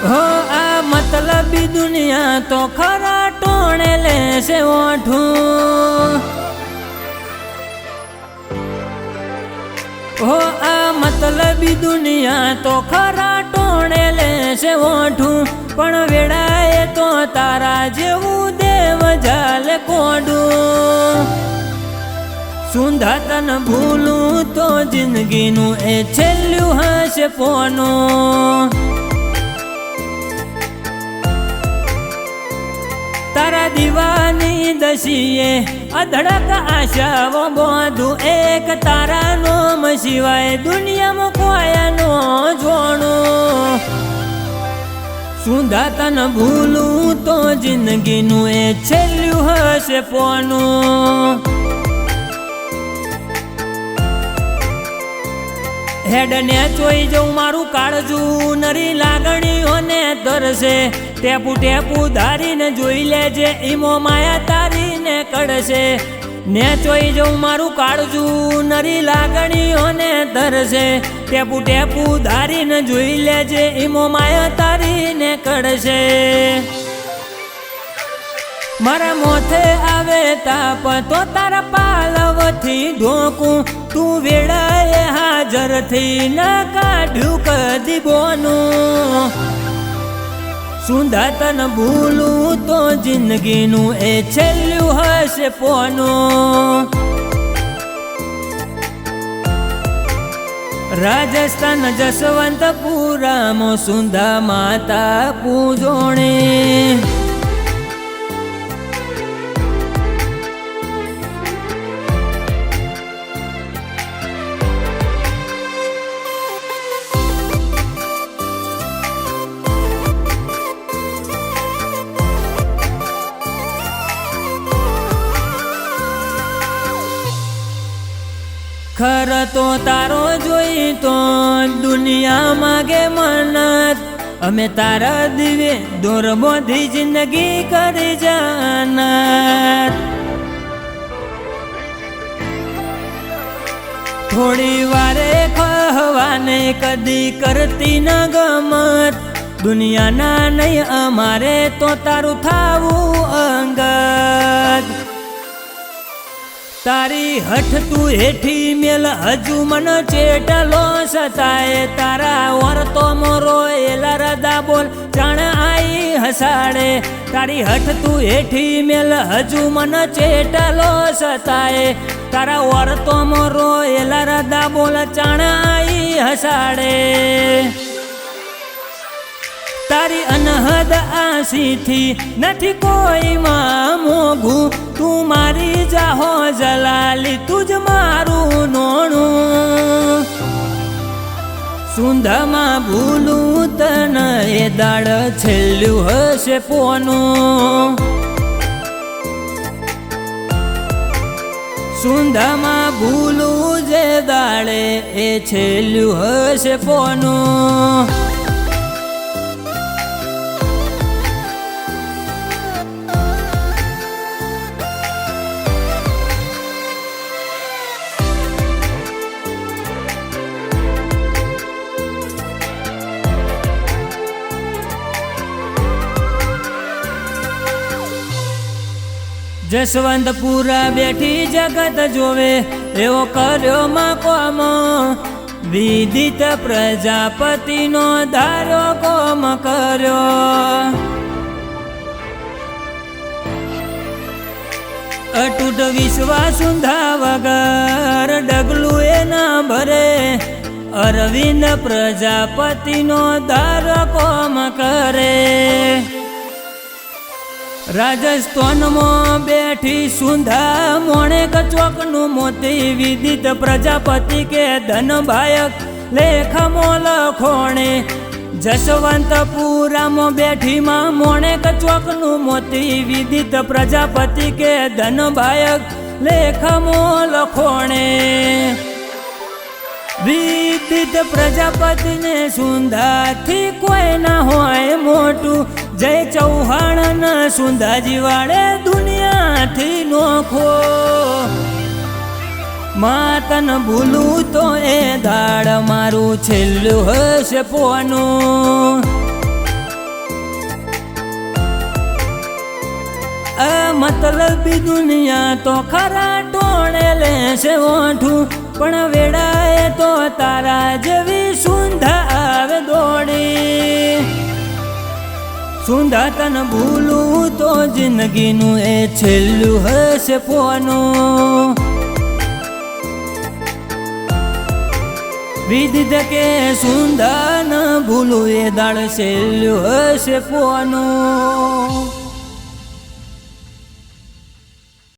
हो आ मतलबी दुनिया तो खरा टोणे ले से ओठू हो आ मतलबी दुनिया तो खरा टोणे ले से ओठू पण वेड़ाए तो तारा जेवू देव जाल कोडू सुंधा तन भूलू तो जिंदगी नु ए छेल्यू हसे पोनो तारा दीवानी दशीए अधड़क आशा वो बोधू एक तारा नोम सिवाय दुनिया में कोया नो जोणू सुंधा तन भूलू तो जिंदगी नु ए छेल्यू हसे पोनो हेड ने चोई जो मारू काळजू नरी लागणीओ ने तरसे टेपू टेपू धारी ने जोई लेजे ईमो माया तारी ने कड़से ने चोई जो मारू काळजू नरी लागणीओ ने तरसे टेपू टेपू धारी ने जोई लेजे ईमो माया तारी ने कड़से मारा मोथे आवे ताप तो तारा पालवथी ढोकू तू वेड़ाए हाजर थी न काढ्यू कदी बोनू सुंधा तन भूलू तो जिंदगी नु ए छेल्यू हसे पोनो राजस्थान जसवंतपुरा मो सुंधा माता पूजोणे खर तो तारो जोई तो दुनिया मागे मनत अमे तारा दिवे दूर बोधी जिंदगी कर जानत थोड़ी वारे कहवाने कदी करती न गमत दुनिया ना नहीं अमारे तो तारू थावू अंगत तारी हठ तू हेठी मेल हजू मन चेटलो सताए तारा वर तो मोरो एला रदा बोल जान आई हसाड़े तारी हठ तू हेठी मेल हजू मन चेटलो सताए तारा वर तो मोरो एला रदा बोल जान आई हसाड़े तारी अनहद आसी थी नथी कोई मां मोघू तू मारी जाहो जलाली तुझ मारू नोणू सुंधा मा भूलू तन ए दाड़ छेल्यू हसे पोनो सुंधा मा भूलू जे दाड़े ए छेल्यू हसे पोनो जसवंतपुरा बैठी जगत जोवे एवो कर्यो मा कोम विदित प्रजापति नो धारो कोम कर्यो अटूट विश्वास सुंधा वगर डगलू ए ना भरे अरविंद प्रजापति नो धारो कोम करे राजस्थान में बैठी सुंधा मोणे कचोक नु मोती विदित प्रजापति के धन भायक लेख मोल खोणे जसवंतपुरा में बैठी मां मोणे कचोक नु मोती विदित प्रजापति के धन भायक लेख मोल खोणे विदित प्रजापति ने सुंधा थी कोई ना होय मोटू जय चौहान न सुंधा जीवाड़े दुनिया थी नोखो मातन भूलू तो ए दाड़ मारू छेल्लू हसे पोनो મતલબી દુનિયા તો ખરા ટોણે લેશે ઓઠું, પણ વેડાએ તો તારા જેવી સુંધા આવે દોડી. સુંધા તન ભૂલું તો જિંદગીનું એ છેલ્લું હશે પોનું. વિધિ કે સુંધા ન ભૂલું એ દાળ છેલ્લું હશે પોનું.